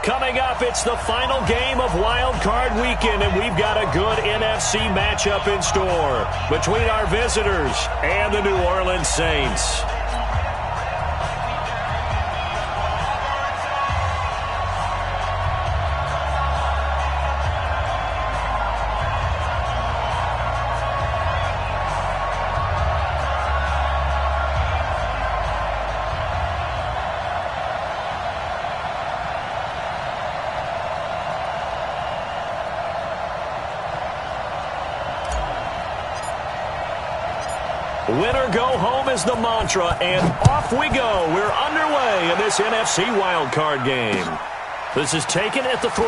Coming up, it's the final game of Wild Card Weekend, and we've got a good NFC matchup in store between our visitors and the New Orleans Saints. Winner go home is the mantra, and off we go. We're underway in this NFC wildcard game. This is taken at the 3.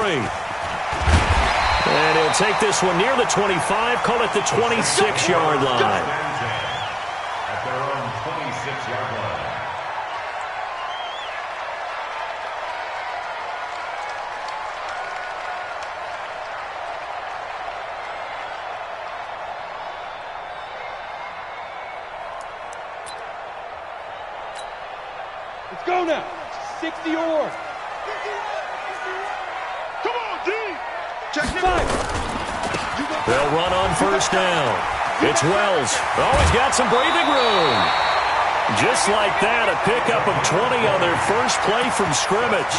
And he'll take this one near the 25, call it the 26-yard line. At their own 26-yard line. Let's go now. 60 or. Come on, D. Check him out. They'll run on first down. It's Wells. Oh, he's got some breathing room. Just like that, a pickup of 20 on their first play from scrimmage.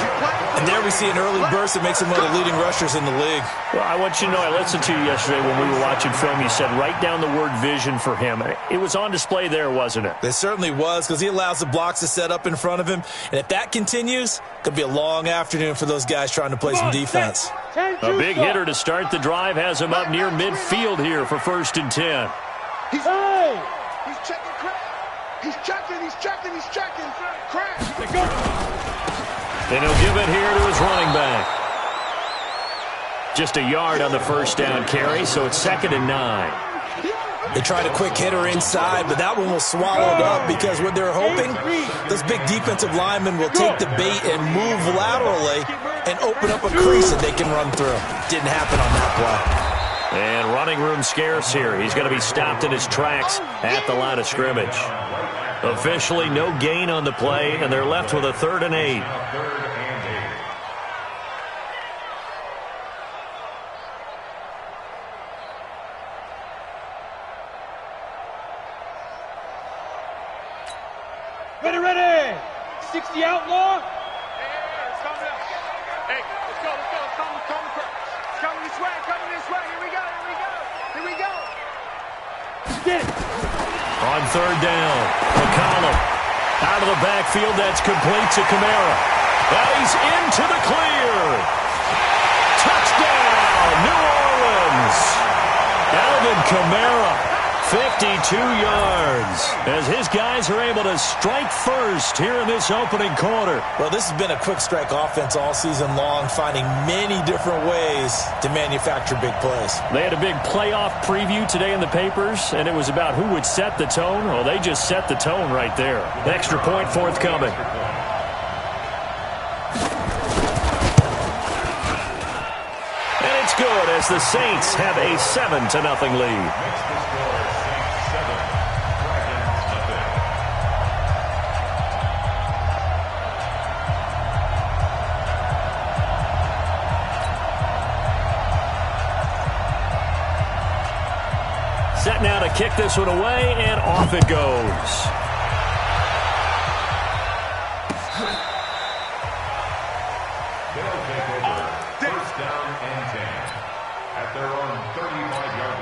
And there we see an early burst that makes him one of the leading rushers in the league. Well, I want you to know, I listened to you yesterday when we were watching film. You said write down the word vision for him. It was on display there, wasn't it? It certainly was, because he allows the blocks to set up in front of him. And if that continues, it could be a long afternoon for those guys trying to play some defense. A big hitter to start the drive has him up near midfield here for 1st and 10. He's checking crap. He's checking. Crash. And he'll give it here to his running back. Just a yard on the first down carry, so it's 2nd and 9. They tried a quick hitter inside, but that one was swallowed up because what they're hoping, those big defensive linemen will take the bait and move laterally and open up a crease that they can run through. Didn't happen on that play. And running room scarce here. He's going to be stopped in his tracks at the line of scrimmage. Officially no gain on the play, and they're left with a 3rd and 8. Ready. 60 outlaw. Hey, let's go. Coming this way. Here we go. Get it. On 3rd down, McCollum out of the backfield. That's complete to Kamara. And he's into the clear. Touchdown, New Orleans. Alvin Kamara, 52 yards, as his guys are able to strike first here in this opening quarter. Well, this has been a quick strike offense all season long, finding many different ways to manufacture big plays. They had a big playoff preview today in the papers, and it was about who would set the tone. Well, they just set the tone right there. Extra point forthcoming. And it's good as the Saints have a 7-0 lead. Set now to kick this one away, and off it goes. They'll take over. 1st down and 10. At their own 35-yard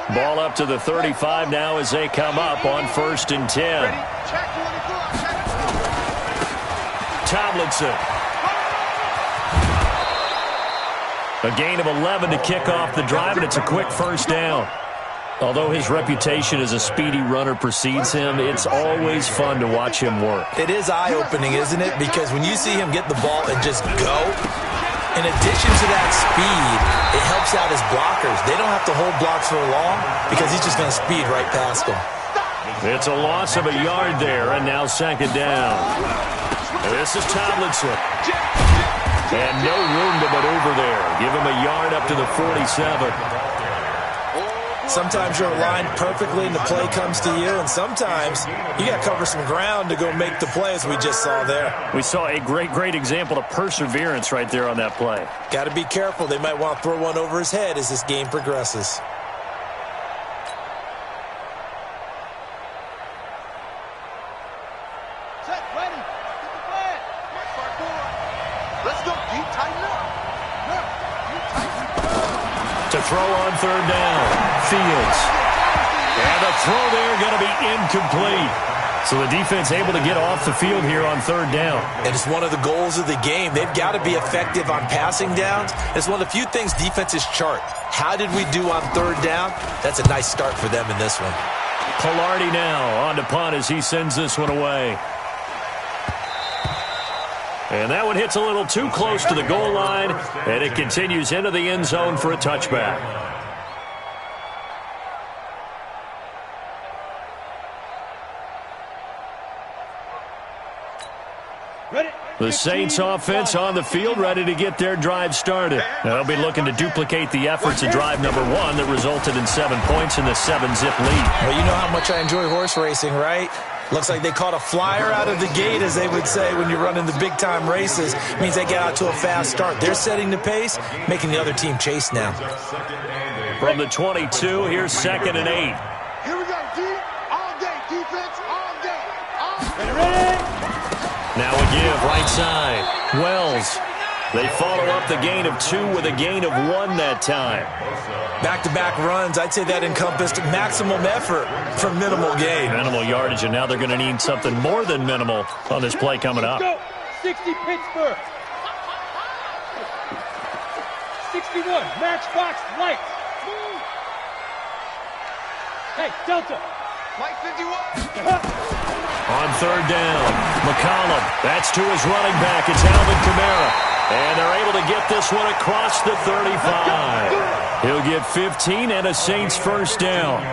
line. Ball up to the 35 now as they come up on 1st and 10. Tomlinson. A gain of 11 to kick off the drive, and it's a quick 1st down. Although his reputation as a speedy runner precedes him, it's always fun to watch him work. It is eye-opening, isn't it? Because when you see him get the ball and just go, in addition to that speed, it helps out his blockers. They don't have to hold blocks for long because he's just going to speed right past them. It's a loss of a yard there, and now 2nd down. This is Tomlinson. And no room to maneuver there. Give him a yard up to the 47. Sometimes you're aligned perfectly and the play comes to you, and sometimes you got to cover some ground to go make the play, as we just saw there. We saw a great example of perseverance right there on that play. Got to be careful. They might want to throw one over his head as this game progresses. Set, ready. Get the flag. Let's go. Deep, tighten up. To throw on third down, Fields. And the throw there going to be incomplete. So the defense able to get off the field here on third down. And it's one of the goals of the game. They've got to be effective on passing downs. It's one of the few things defenses chart. How did we do on third down? That's a nice start for them in this one. Pilardi now on to punt as he sends this one away. And that one hits a little too close to the goal line, and it continues into the end zone for a touchback. The Saints offense on the field, ready to get their drive started. They'll be looking to duplicate the efforts of drive number 1 that resulted in 7 points in the 7-zip lead. Well, you know how much I enjoy horse racing, right? Looks like they caught a flyer out of the gate, as they would say when you're running the big-time races. It means they get out to a fast start. They're setting the pace, making the other team chase now. From the 22, here's 2nd and 8. Here we go, D. All day, defense, all day. Ready? Now a give, right side. Wells. They follow up the gain of 2 with a gain of 1 that time. Back-to-back runs, I'd say that encompassed maximum effort for minimal gain. Minimal yardage, and now they're going to need something more than minimal on this play coming up. Go. 60 Pittsburgh. 61 Matchbox Lights. Hey, Delta. Light 51. On third down, McCollum. That's to his running back. It's Alvin Kamara. And they're able to get this one across the 35. He'll get 15 and a Saints first down.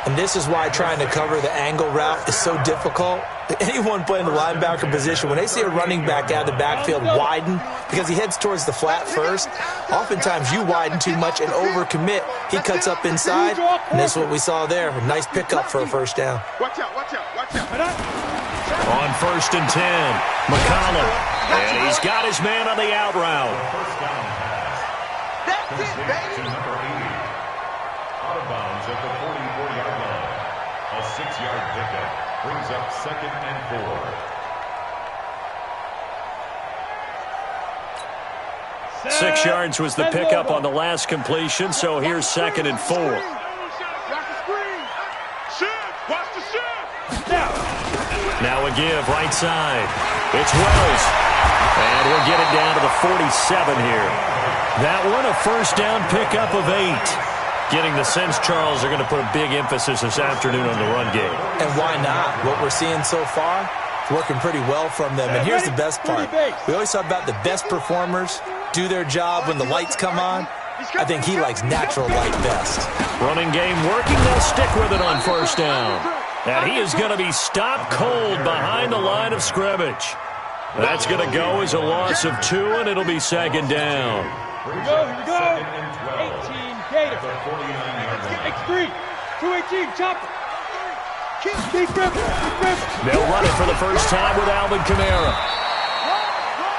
And this is why trying to cover the angle route is so difficult. Anyone playing the linebacker position, when they see a running back out of the backfield widen, because he heads towards the flat first, oftentimes you widen too much and overcommit. He cuts up inside, and that's what we saw there. A nice pickup for a first down. Watch out, watch out, watch out. On 1st and 10, McCollum. And he's got his man on the out route. That's it, baby. Number 80. Out of bounds at the 44-yard line. A 6-yard pickup brings up 2nd and 4. 6 yards was the pickup on the last completion, so here's 2nd and 4. Watch the screen. Shift. Watch the shift. Now a give, right side. It's Wells. And we'll get it down to the 47 here. That one, a first down pickup of 8. Getting the sense, Charles, they're going to put a big emphasis this afternoon on the run game. And why not? What we're seeing so far, it's working pretty well from them. And here's the best part. We always talk about the best performers do their job when the lights come on. I think he likes natural light best. Running game working. They'll stick with it on first down. And he is going to be stopped cold behind the line of scrimmage. That's going to go as a loss of 2, and it'll be 2nd down. Here we go. 18 Gators. X3. 218 Chopper. Keep gripping. They'll run it for the first time with Alvin Kamara.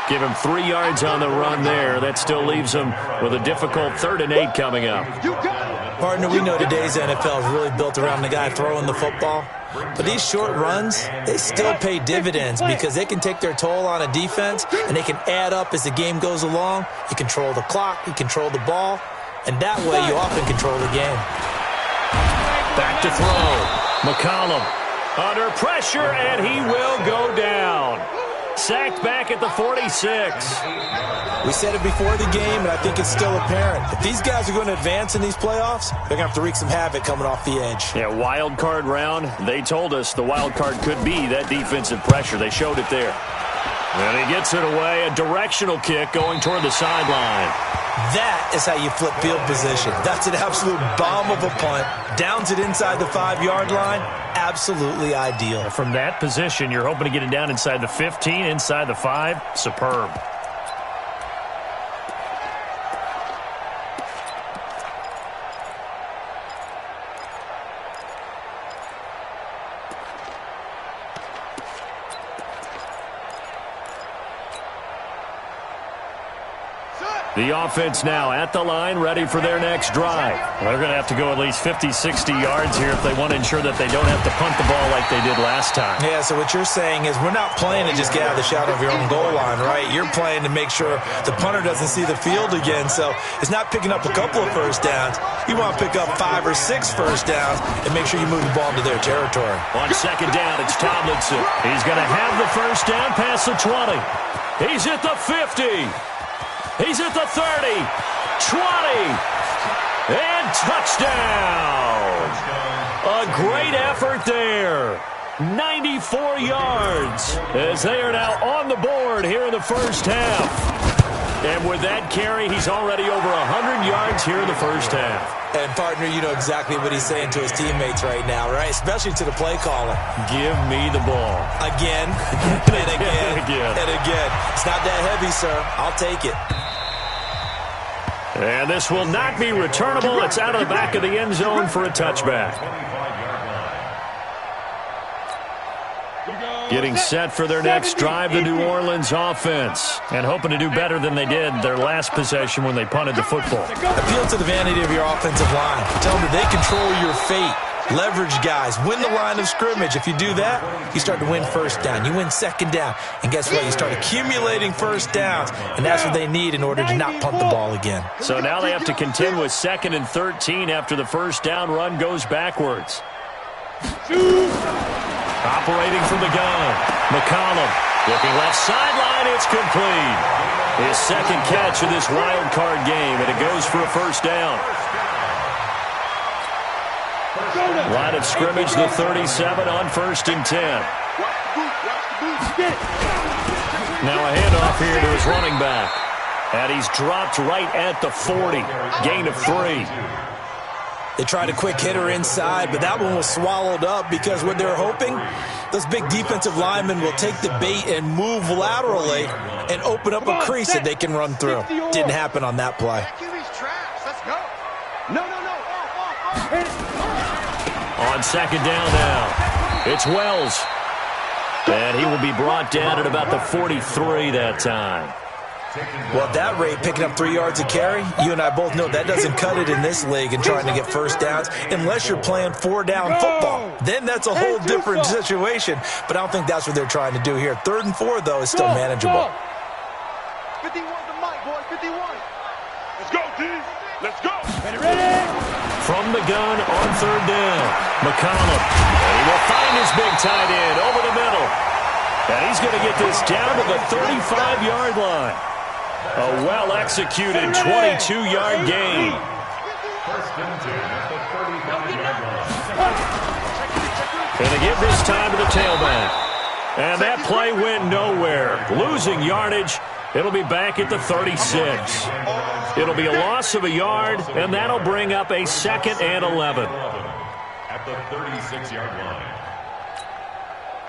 Give him 3 yards on the run there. That still leaves him with a difficult 3rd and 8 coming up. Partner, we know today's NFL is really built around the guy throwing the football. But these short runs, they still pay dividends because they can take their toll on a defense, and they can add up as the game goes along. You control the clock, you control the ball, and that way you often control the game. Back to throw. McCollum under pressure, and he will go down. Sacked back at the 46. We said it before the game, and I think it's still apparent. If these guys are going to advance in these playoffs, they're going to have to wreak some havoc coming off the edge. Yeah, wild card round. They told us the wild card could be that defensive pressure. They showed it there. And he gets it away. A directional kick going toward the sideline. That is how you flip field position. That's an absolute bomb of a punt. Downs it inside the 5-yard line. Absolutely ideal. From that position, you're hoping to get it down inside the 15, inside the 5. Superb. The offense now at the line, ready for their next drive. They're going to have to go at least 50, 60 yards here if they want to ensure that they don't have to punt the ball like they did last time. Yeah, so what you're saying is we're not playing to just get out of the shadow of your own goal line, right? You're playing to make sure the punter doesn't see the field again. So it's not picking up a couple of first downs. You want to pick up 5 or 6 first downs and make sure you move the ball into their territory. On second down, it's Tomlinson. He's going to have the first down past the 20. He's at the 50. He's at the 30, 20, and touchdown. A great effort there. 94 yards as they are now on the board here in the first half. And with that carry, he's already over 100 yards here in the first half. And, partner, you know exactly what he's saying to his teammates right now, right? Especially to the play caller. Give me the ball. Again, and again, and again. It's not that heavy, sir. I'll take it. And this will not be returnable. It's out of the back of the end zone for a touchback. Getting set for their next drive, the New Orleans offense. And hoping to do better than they did their last possession when they punted the football. Appeal to the vanity of your offensive line. Tell them that they control your fate. Leverage guys. Win the line of scrimmage. If you do that, you start to win first down. You win second down. And guess what? You start accumulating first downs. And that's what they need in order to not punt the ball again. So now they have to contend with 2nd and 13 after the first down run goes backwards. Operating from the gun. McCollum looking left sideline. It's complete. His second catch of this wild card game, and it goes for a first down. Line of scrimmage, the 37 on 1st and 10. Now a handoff here to his running back. And he's dropped right at the 40. Gain of 3. They tried a quick hitter inside, but that one was swallowed up because what they're hoping, those big defensive linemen will take the bait and move laterally and open up a crease that they can run through. Didn't happen on that play. On second down now, it's Wells. And he will be brought down at about the 43 that time. Well, at that rate, picking up 3 yards a carry, you and I both know that doesn't cut it in this league and trying to get first downs unless you're playing 4-down football. Then that's a whole different situation, but I don't think that's what they're trying to do here. 3rd and 4, though, is still manageable. 51 to Mike, boys, 51. Let's go, D. Let's go. Ready. From the gun on 3rd down, McCollum. And he will find his big tight end over the middle. And he's going to get this down to the 35-yard line. A well-executed 22-yard gain. And they give this time to the tailback. And that play went nowhere. Losing yardage. It'll be back at the 36. It'll be a loss of a yard, and that'll bring up a 2nd and 11. At the 36-yard line.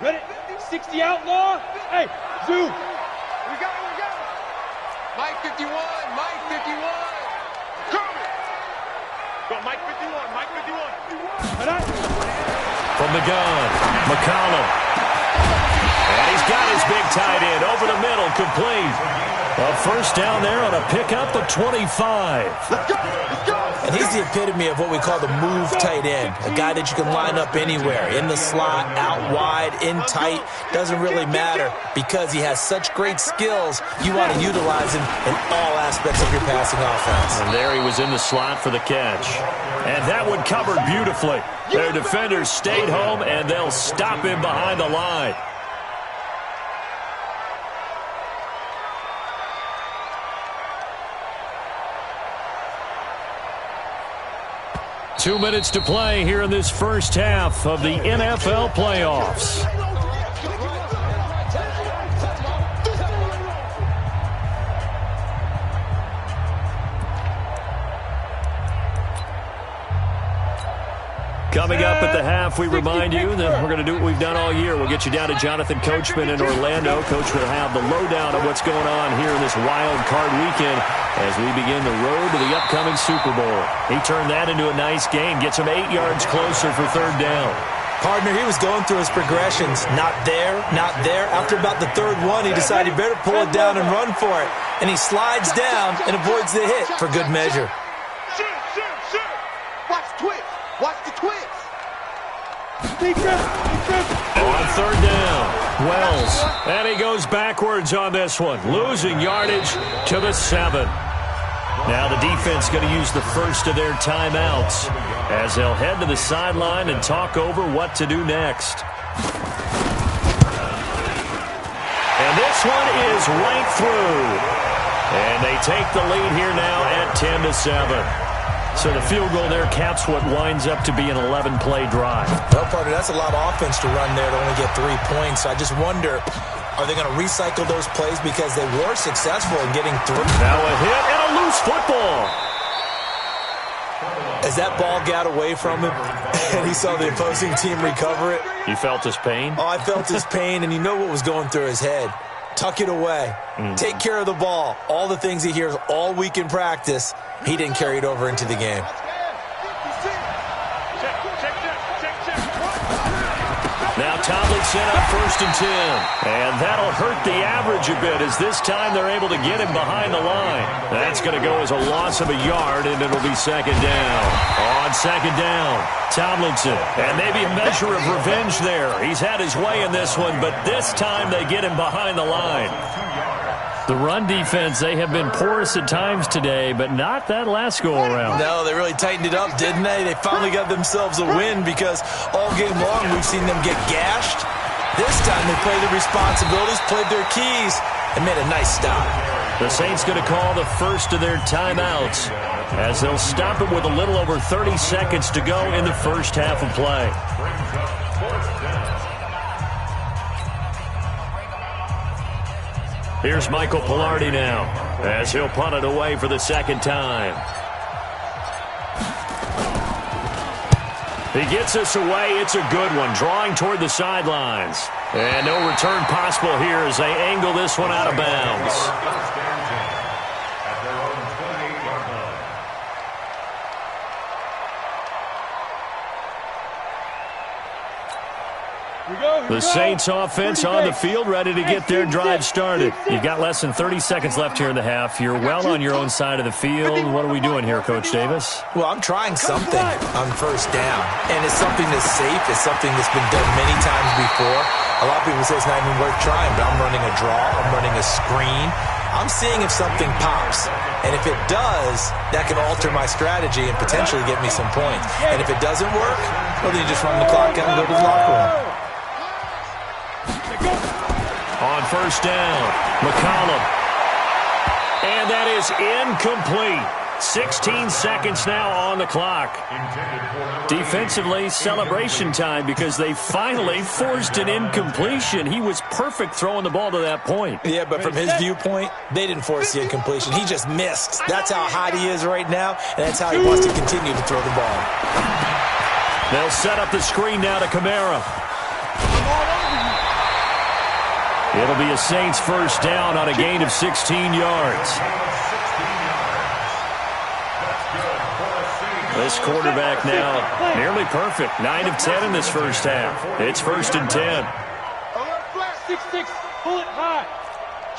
Ready? 60 outlaw. Hey, Zoo. We got it. Mike 51, Mike 51. Coming. Go, Mike 51, Mike 51. From the gun, McCollum. And he's got his big tight end over the middle, complete. A first down there on a pickup of 25. Let's go. And he's the epitome of what we call the move tight end, a guy that you can line up anywhere, in the slot, out wide, in tight, doesn't really matter because he has such great skills. You want to utilize him in all aspects of your passing offense. And there he was in the slot for the catch. And that one covered beautifully. Their defenders stayed home, and they'll stop him behind the line. Two minutes to play here in this first half of the NFL playoffs. Coming up at the half, we remind you that we're going to do what we've done all year. We'll get you down to Jonathan Coachman in Orlando. Coach will have the lowdown of what's going on here in this wild card weekend as we begin the road to the upcoming Super Bowl. He turned that into a nice game, gets him 8 yards closer for 3rd down. Partner, he was going through his progressions. Not there, not there. After about the third one, he decided he better pull it down and run for it. And he slides down and avoids the hit for good measure. Watch the twist. Watch the twist. On third down, Wells. And he goes backwards on this one, losing yardage to the 7. Now the defense going to use the first of their timeouts as they'll head to the sideline and talk over what to do next. And this one is right through. And they take the lead here now at 10-7. So the field goal there caps what winds up to be an 11-play drive. Well, partner, that's a lot of offense to run there to only get 3 points. I just wonder, are they going to recycle those plays because they were successful in getting through? Now a hit and a loose football. As that ball got away from him and he saw the opposing team recover it. You felt his pain? Oh, I felt his pain, and you know what was going through his head. Tuck it away. Take care of the ball. All the things he hears all week in practice, he didn't carry it over into the game. Now Tomlinson on 1st and 10. And that'll hurt the average a bit as this time they're able to get him behind the line. That's going to go as a loss of a yard, and it'll be 2nd down. On 2nd down, Tomlinson. And maybe a measure of revenge there. He's had his way in this one, but this time they get him behind the line. The run defense, they have been porous at times today, but not that last go-around. No, they really tightened it up, didn't they? They finally got themselves a win because all game long we've seen them get gashed. This time they played their responsibilities, played their keys, and made a nice stop. The Saints going to call the first of their timeouts as they'll stop it with a little over 30 seconds to go in the first half of play. Here's Michael Pilardi now as he'll punt it away for the 2nd time. He gets us away. It's a good one, drawing toward the sidelines. And no return possible here as they angle this one out of bounds. The Saints offense on the field, ready to get their drive started. You've got less than 30 seconds left here in the half. You're well on your own side of the field. What are we doing here, Coach Davis? Well, I'm trying something on 1st down, and it's something that's safe. It's something that's been done many times before. A lot of people say it's not even worth trying, but I'm running a draw. I'm running a screen. I'm seeing if something pops. And if it does, that can alter my strategy and potentially get me some points. And if it doesn't work, well, then you just run the clock out and go to the locker room. On 1st down, McCollum. And that is incomplete. 16 seconds now on the clock. Defensively, celebration time because they finally forced an incompletion. He was perfect throwing the ball to that point. Yeah, but from his viewpoint, they didn't force the incompletion. He just missed. That's how hot he is right now, and that's how he wants to continue to throw the ball. They'll set up the screen now to Kamara. It'll be a Saints 1st down on a gain of 16 yards. This quarterback now nearly perfect. 9 of 10 in this first half. It's 1st and 10. 6-6, pull it high.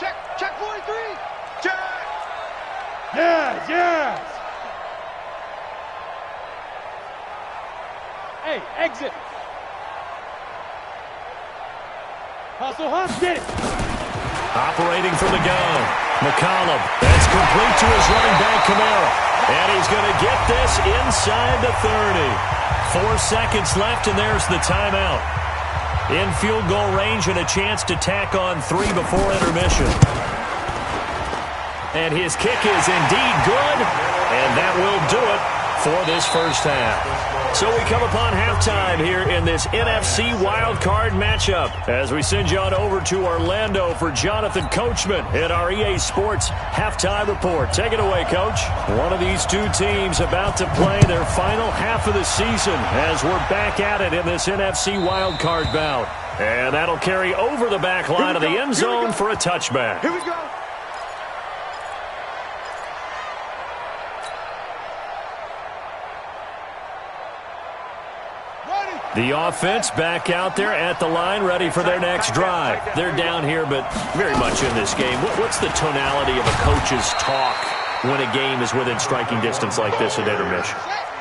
Check 43. Check. Yes. Hey, exit. Hustle, get it. Operating from the gun. McCollum. That's complete to his running back, Kamara. And he's going to get this inside the 30. 4 seconds left, and there's the timeout. In field goal range and a chance to tack on 3 before intermission. And his kick is indeed good, and that will do it for this first half. So we come upon halftime here in this NFC wildcard matchup as we send you on over to Orlando for Jonathan Coachman in our EA Sports Halftime Report. Take it away, Coach. One of these two teams about to play their final half of the season as we're back at it in this NFC wildcard bout. And that'll carry over the back line of the end zone for a touchback. Here we go. Ready. The offense back out there at the line, ready for their next drive. They're down here, but very much in this game. What's the tonality of a coach's talk when a game is within striking distance like this at intermission?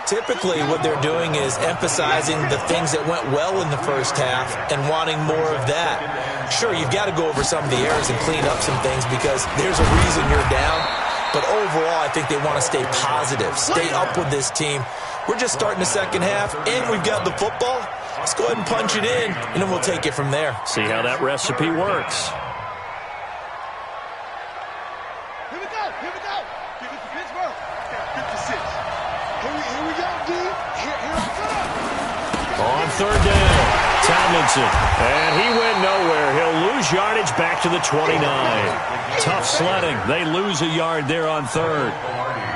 Typically, what they're doing is emphasizing the things that went well in the first half and wanting more of that. Sure, you've got to go over some of the errors and clean up some things because there's a reason you're down. But overall, I think they want to stay positive, stay up with this team. We're just starting the second half, and we've got the football. Let's go ahead and punch it in, and then we'll take it from there. See how that recipe works. Here we go. Give it to Pittsburgh. 56. Here we go, D. Here I come. On third down, Tomlinson. And he went nowhere. He'll lose yardage back to the 29. Tough sledding. They lose a yard there on third.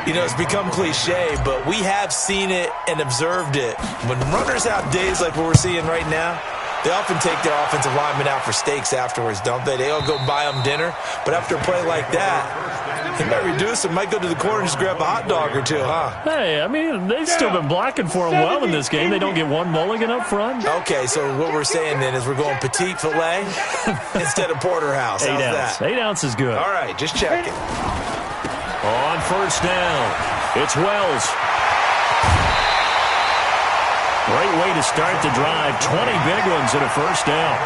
You know, it's become cliche, but we have seen it and observed it. When runners have days like what we're seeing right now, they often take their offensive linemen out for steaks afterwards, don't they? They all go buy them dinner. But after a play like that, they might reduce it, might go to the corner and just grab a hot dog or two, huh? Hey, I mean, they've still been blocking for him well in this game. They don't get one mulligan up front. Okay, so what we're saying then is we're going petite filet instead of porterhouse. How's that? 8 ounce is good. All right, just check it. On first down, it's Wells. Great way to start the drive. 20 big ones and a first down.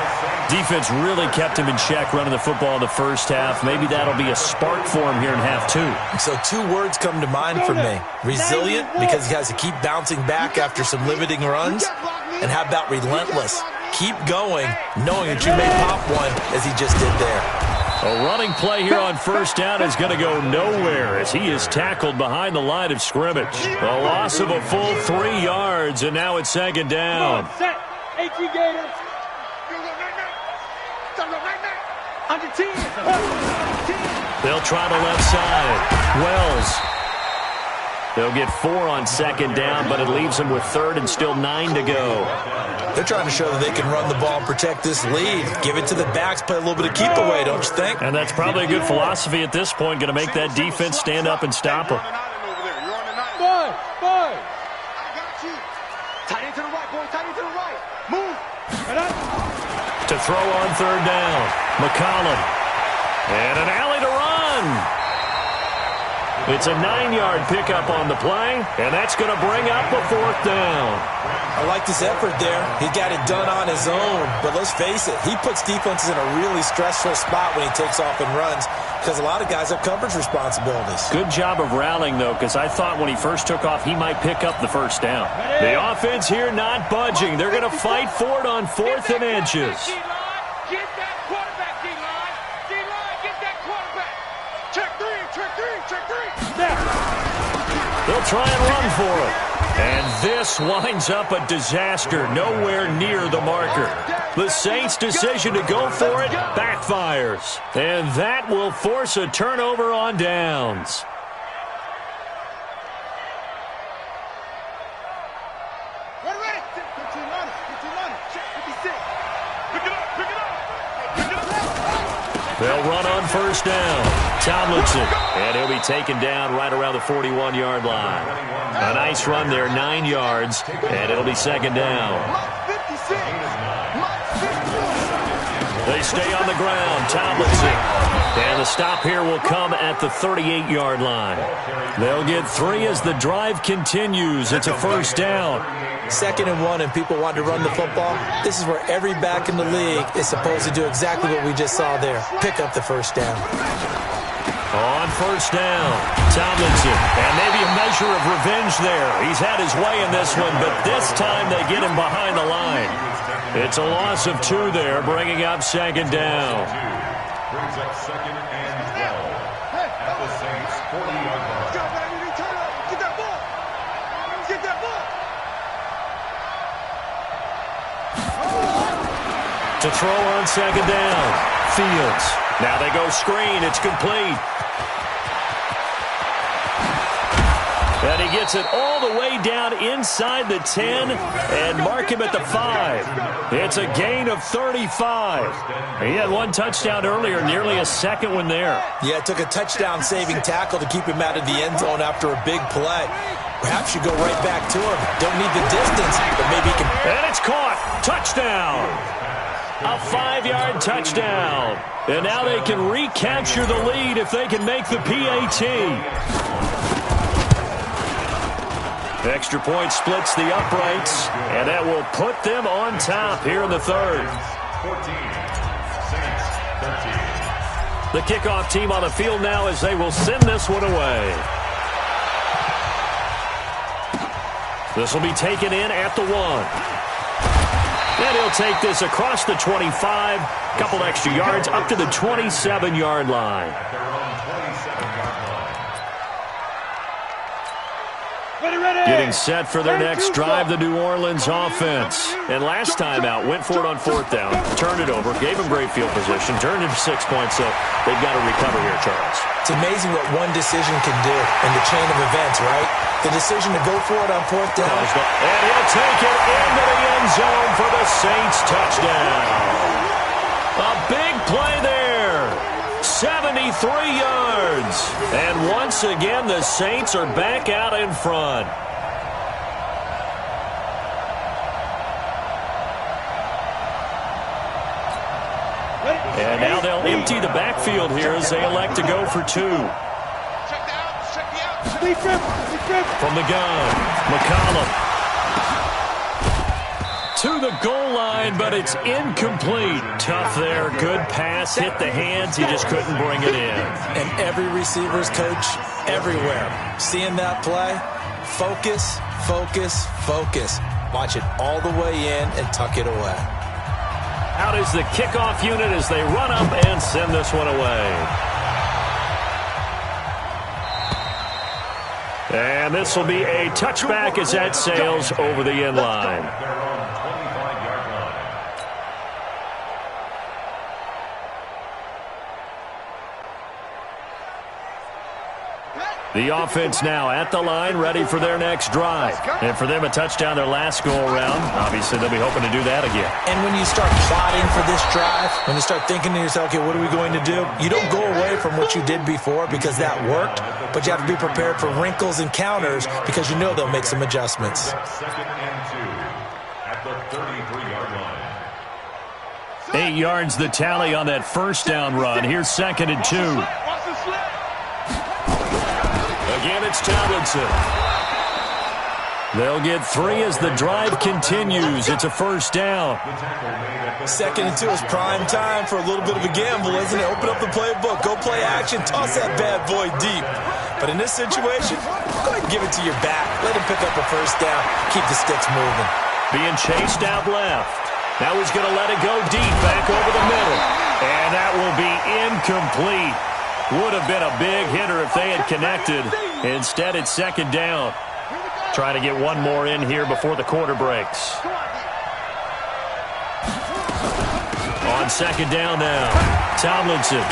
Defense really kept him in check running the football in the first half. Maybe that'll be a spark for him here in half two. So 2 words come to mind for me. Resilient, because he has to keep bouncing back after some limiting runs. And how about relentless? Keep going, knowing that you may pop one as he just did there. A running play here on first down is going to go nowhere as he is tackled behind the line of scrimmage. A loss of a full 3 yards, and now it's second down. They'll try the left side. Wells. They'll get 4 on second down, but it leaves them with third and still 9 to go. They're trying to show that they can run the ball and protect this lead. Give it to the backs, play a little bit of keep away, don't you think? And that's probably a good philosophy at this point, going to make that defense stand up and stop them. Boy. I got you. Tight end to the right, boy. Tight end to the right. Move. To throw on third down, McCollum. And an alley to run. It's a 9-yard pickup on the play, and that's going to bring up a fourth down. I like his effort there. He got it done on his own. But let's face it, he puts defenses in a really stressful spot when he takes off and runs because a lot of guys have coverage responsibilities. Good job of rallying, though, because I thought when he first took off, he might pick up the first down. The offense here not budging. They're going to fight for it on 4th and inches. Get that quarterback, D-line. D-line, get that quarterback. Check 3. They'll try and run for it. And this winds up a disaster, nowhere near the marker. The Saints' decision to go for it backfires. And that will force a turnover on downs. They'll run on first down. Tomlinson. And he'll be taken down right around the 41-yard line. A nice run there, 9 yards. And it'll be second down. They stay on the ground. Tomlinson. And the stop here will come at the 38-yard line. They'll get 3 as the drive continues. It's a first down. 2nd and 1 and people want to run the football. This is where every back in the league is supposed to do exactly what we just saw there. Pick up the first down. On first down, Tomlinson. And maybe a measure of revenge there. He's had his way in this one, but this time they get him behind the line. It's a loss of 2 there, bringing up second down. Brings up 2nd and 12 at the Saints' 40-yard line. Get that ball. Get that ball. To throw on second down, Fields. Now they go screen. It's complete. And he gets it all the way down inside the 10 and mark him at the 5. It's a gain of 35. He had 1 touchdown earlier, nearly a second one there. Yeah, it took a touchdown-saving tackle to keep him out of the end zone after a big play. Perhaps you go right back to him. Don't need the distance, but maybe he can. And it's caught. Touchdown. A 5-yard touchdown. And now they can recapture the lead if they can make the PAT. Extra point splits the uprights, and that will put them on top here in the third. 14, Saints 13. The kickoff team on the field now as they will send this one away. This will be taken in at the 1. And he'll take this across the 25, couple extra yards up to the 27-yard line. At their own 27-yard line. Ready. Getting set for their next drive, the New Orleans offense. And last time out, went for it on 4th down, turned it over, gave them great field position, turned it 6 points, so they've got to recover here, Charles. It's amazing what one decision can do in the chain of events, right? The decision to go for it on 4th down. And he'll take it into the end zone for the Saints touchdown. A big play there. 73 yards. And once again, the Saints are back out in front. And now they'll empty the backfield here as they elect to go for 2. From the gun, McCollum. To the goal line, but it's incomplete. Tough there. Good pass. Hit the hands. He just couldn't bring it in. And every receiver's coach everywhere. Seeing that play, focus, focus, focus. Watch it all the way in and tuck it away. Out is the kickoff unit as they run up and send this one away. And this will be a touchback as that sails over the end line. Their own 25-yard line. The offense now at the line, ready for their next drive. And for them, a touchdown their last go-around. Obviously, they'll be hoping to do that again. And when you start plotting for this drive, when you start thinking to yourself, okay, what are we going to do? You don't go away from what you did before because that worked, but you have to be prepared for wrinkles and counters because you know they'll make some adjustments. 2nd and 2 at the 33-yard line. 8 yards the tally on that first down run. Here's 2nd and 2. Again, it's Tomlinson. They'll get 3 as the drive continues. It's a first down. 2nd and 2 is prime time for a little bit of a gamble, isn't it? Open up the playbook, go play action, toss that bad boy deep. But in this situation, go ahead and give it to your back. Let him pick up a first down. Keep the sticks moving. Being chased out left. Now he's going to let it go deep back over the middle. And that will be incomplete. Would have been a big hitter if they had connected. Instead, it's 2nd down. Trying to get one more in here before the quarter breaks. On 2nd down now, Tomlinson.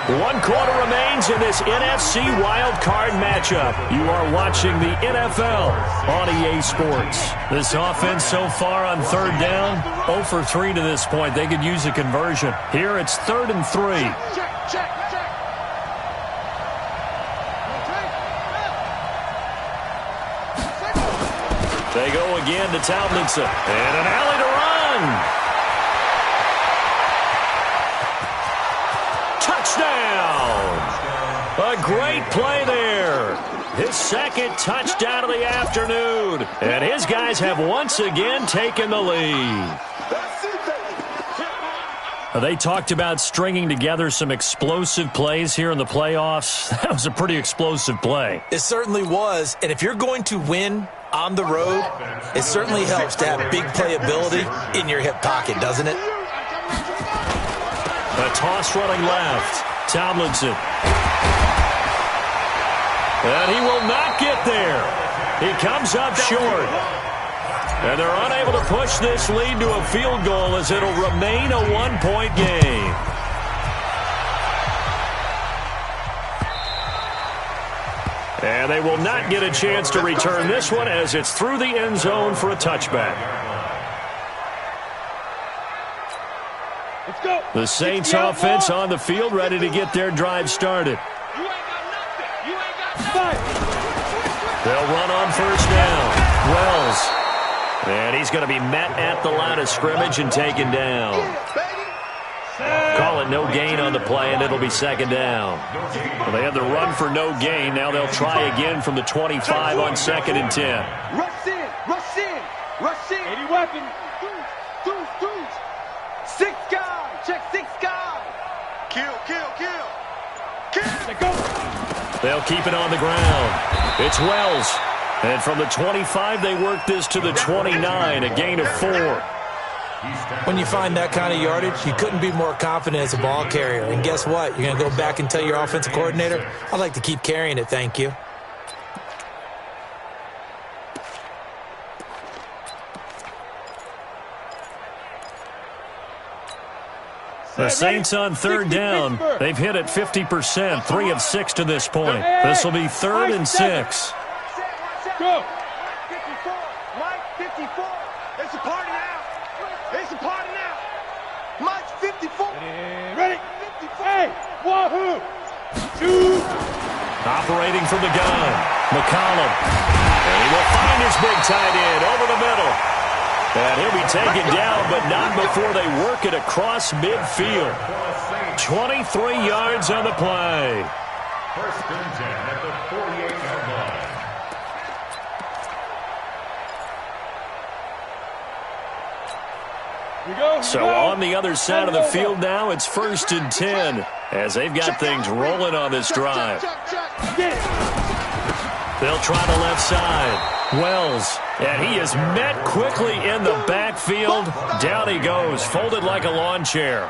1 quarter remains in this NFC wildcard matchup. You are watching the NFL on EA Sports. This offense so far on 3rd down, 0 for 3 to this point. They could use a conversion. Here it's 3rd and 3. They go again to Tomlinson. And an alley to run. Touchdown! A great play there. His 2nd touchdown of the afternoon. And his guys have once again taken the lead. They talked about stringing together some explosive plays here in the playoffs. That was a pretty explosive play. It certainly was. And if you're going to win on the road, it certainly helps to have big playability in your hip pocket, doesn't it? A toss running left. Tomlinson. And he will not get there. He comes up short. And they're unable to push this lead to a field goal as it'll remain a 1-point game. And they will not get a chance to return this one as it's through the end zone for a touchback. Let's go. The Saints offense on the field ready to get their drive started. You ain't got nothing. You ain't They'll run on first down. Wells. And he's going to be met at the line of scrimmage and taken down. Call it no gain on the play, and it'll be second down. Well, they had the run for no gain. Now they'll try again from the 25 on 2nd and 10. Rush in, rush in, rush in. 80 weapons. Dudes. 6 guys. Check 6 guys. Kill. Go. They'll keep it on the ground. It's Wells. And from the 25, they work this to the 29, a gain of 4. When you find that kind of yardage, you couldn't be more confident as a ball carrier. And guess what? You're going to go back and tell your offensive coordinator, I'd like to keep carrying it, thank you. The Saints on third down. They've hit it 50%, 3 of 6 to this point. This will be 3rd and 6. Go. Mike 54. It's a party now. Mike 54. Ready. Hey, wahoo. 2. Operating from the gun, McCollum. And he will find his big tight end over the middle. And he'll be taken down, but not before they work it across midfield. 23 yards on the play. First and 10 at the 48-yard line. So on the other side of the field now, it's 1st and 10 as they've got things rolling on this drive. They'll try the left side. Wells, and he is met quickly in the backfield. Down he goes, folded like a lawn chair.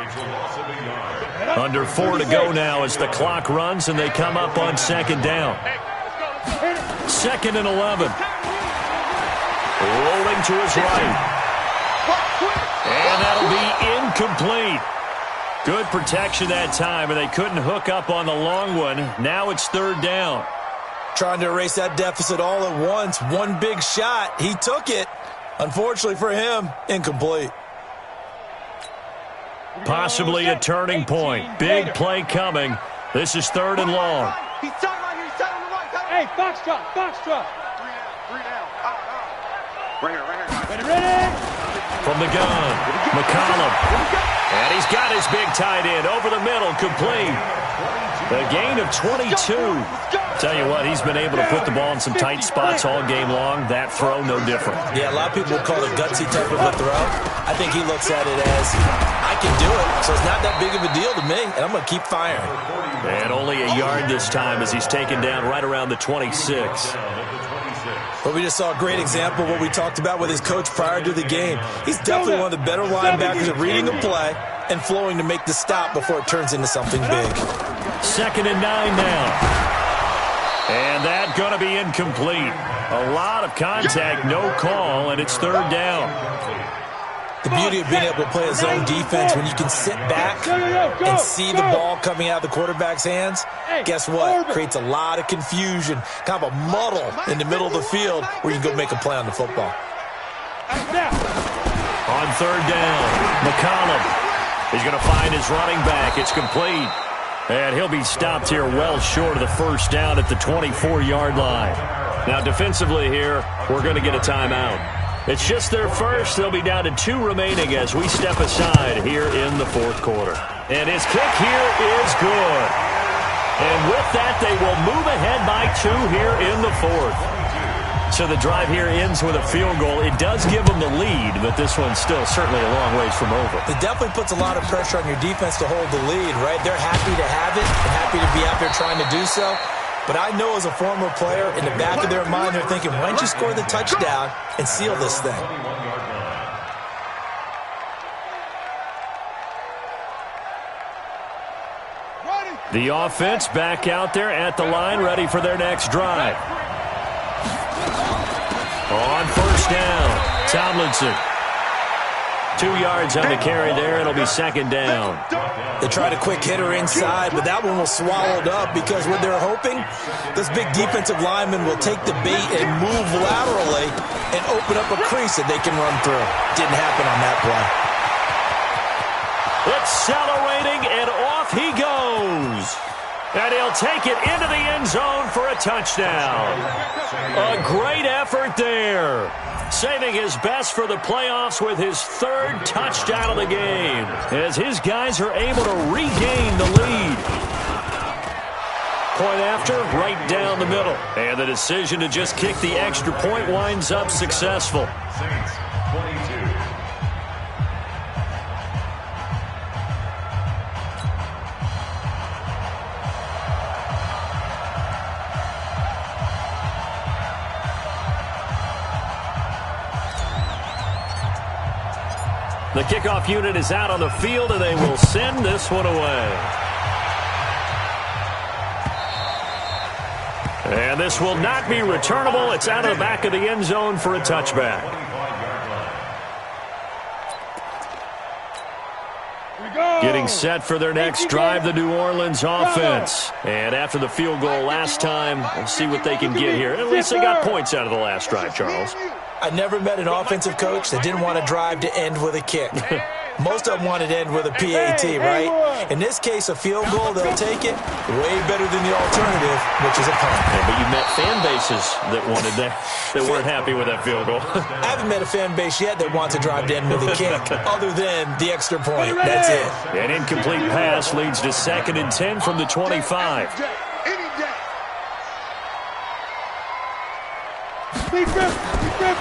Under 4 to go now as the clock runs, and they come up on 2nd down. 2nd and 11. Rolling to his right. And that'll be incomplete. Good protection that time, and they couldn't hook up on the long one. Now it's 3rd down. Trying to erase that deficit all at once. One big shot. He took it. Unfortunately for him, incomplete. Possibly a turning point. Big play coming. This is 3rd and long. He's sideline here. He's sideline on the right. Hey, box drop. 3 down. Right here. Ready. From the gun, McCollum. And he's got his big tight end over the middle, complete. A gain of 22. Tell you what, he's been able to put the ball in some tight spots all game long. That throw, no different. Yeah, a lot of people will call it gutsy type of a throw. I think he looks at it as, I can do it, so it's not that big of a deal to me, and I'm going to keep firing. And only a yard this time as he's taken down right around the 26. But we just saw a great example of what we talked about with his coach prior to the game. He's definitely one of the better linebackers at reading a play and flowing to make the stop before it turns into something big. 2nd and 9 now. And that's going to be incomplete. A lot of contact, no call, and it's 3rd down. The beauty of being able to play a zone defense when you can sit back and see the ball coming out of the quarterback's hands, guess what? Creates a lot of confusion, kind of a muddle in the middle of the field where you can go make a play on the football. On 3rd down, McCollum. He's going to find his running back. It's complete. And he'll be stopped here well short of the 1st down at the 24-yard line. Now, defensively here, we're going to get a timeout. It's just their first. They'll be down to 2 remaining as we step aside here in the 4th quarter. And his kick here is good. And with that, they will move ahead by 2 here in the 4th. So the drive here ends with a field goal. It does give them the lead, but this one's still certainly a long ways from over. It definitely puts a lot of pressure on your defense to hold the lead, right? They're happy to have it and happy to be out there trying to do so. But I know as a former player, in the back of their mind, they're thinking, why don't you score the touchdown and seal this thing? The offense back out there at the line, ready for their next drive. On 1st down, Tomlinson. 2 yards on the carry there. It'll be 2nd down. They tried a quick hitter inside, but that one was swallowed up because what they're hoping, this big defensive lineman will take the bait and move laterally and open up a crease that they can run through. Didn't happen on that play. Accelerating, and off he goes. And he'll take it into the end zone for a touchdown. A great effort there. Saving his best for the playoffs with his third touchdown of the game, as his guys are able to regain the lead. Point after, right down the middle. And the decision to just kick the extra point winds up successful. Saints, 22. The kickoff unit is out on the field, and they will send this one away. And this will not be returnable. It's out of the back of the end zone for a touchback. Getting set for their next drive, the New Orleans offense. And after the field goal last time, we'll see what they can get here. At least they got points out of the last drive, Charles. I never met an offensive coach that didn't want to drive to end with a kick. Most of them wanted to end with a PAT, right? In this case, a field goal, they'll take it. Way better than the alternative, which is a punt. Yeah, but you met fan bases that wanted that weren't happy with that field goal. I haven't met a fan base yet that wants to drive to end with a kick, other than the extra point. That's it. An incomplete pass leads to 2nd and 10 from the 25.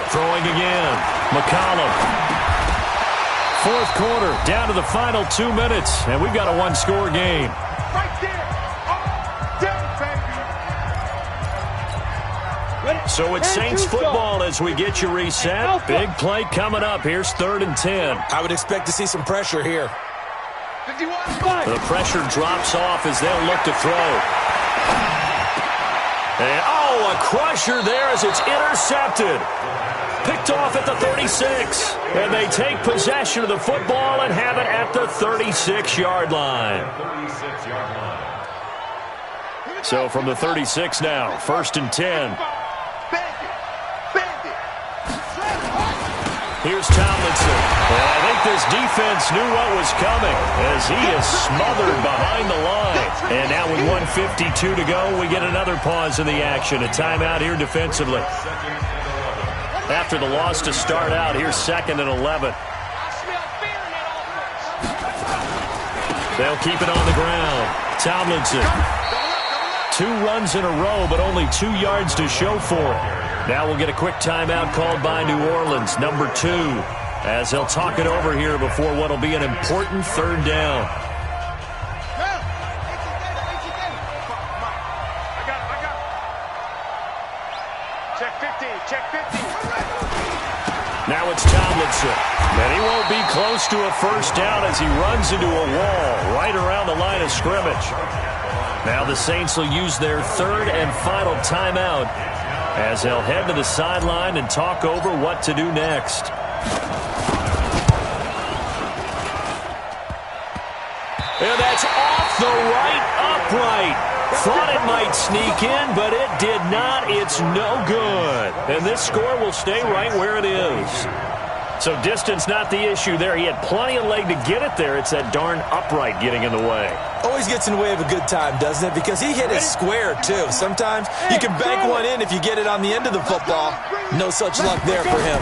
Throwing again. McCollum. Fourth quarter, down to the final 2 minutes, and we've got a one-score game. Right there. Baby. So it's Saints football as we get you reset. Big play coming up. Here's 3rd and 10. I would expect to see some pressure here. 51. The pressure drops off as they'll look to throw. And, a crusher there as it's intercepted. Picked off at the 36. And they take possession of the football and have it at the 36-yard line. So from the 36 now, 1st and 10. Here's Tomlinson. And I think this defense knew what was coming as he is smothered behind the line. And now with 1:52 to go, we get another pause in the action. A timeout here defensively. After the loss to start out, here's 2nd and 11. They'll keep it on the ground. Tomlinson. 2 runs in a row, but only 2 yards to show for it. Now we'll get a quick timeout called by New Orleans, number 2, as they'll talk it over here before what will be an important 3rd down. Check 15. Check 15. Now it's Tomlinson, and he won't be close to a 1st down as he runs into a wall right around the line of scrimmage. Now the Saints will use their 3rd and final timeout as they'll head to the sideline and talk over what to do next. And that's off the right upright. Thought it might sneak in, but it did not. It's no good. And this score will stay right where it is. So distance not the issue there. He had plenty of leg to get it there. It's that darn upright getting in the way. Always gets in the way of a good time, doesn't it? Because he hit it square, too. Sometimes you can bank one in if you get it on the end of the football. No such luck there for him.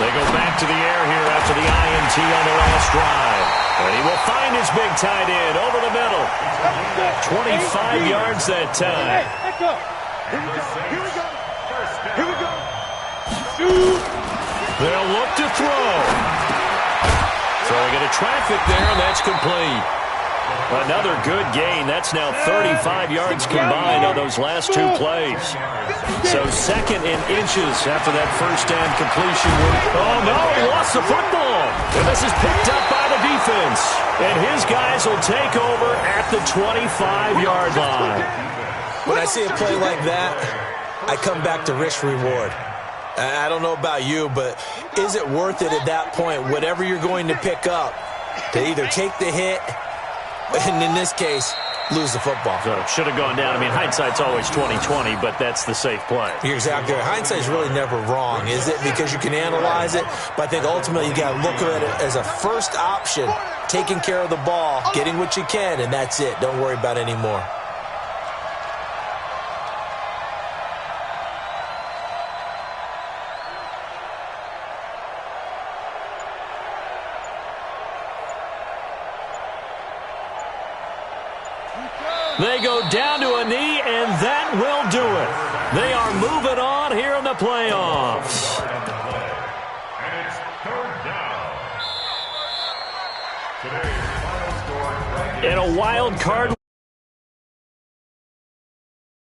They go back to the air here after the INT on the last drive. And he will find his big tight end over the middle. 25 yards that time. Let's go. Here we go. Here we go. Shoot. They'll look to throw. Throwing into traffic there, and that's complete. Another good gain. That's now 35 yards combined on those last 2 plays. So 2nd in inches after that 1st down completion. Oh, no, he lost the football. And this is picked up by the defense. And his guys will take over at the 25-yard line. When I see a play like that, I come back to risk-reward. I don't know about you, but is it worth it at that point, whatever you're going to pick up, to either take the hit, and in this case, lose the football. So should have gone down. I mean, hindsight's always 20/20, but that's the safe play. You're exactly right. Hindsight's really never wrong, is it? Because you can analyze it, but I think ultimately you got to look at it as a first option, taking care of the ball, getting what you can, and that's it. Don't worry about any more. They go down to a knee, and that will do it. They are moving on here in the playoffs. And it's third down. Today's final score. In a wild card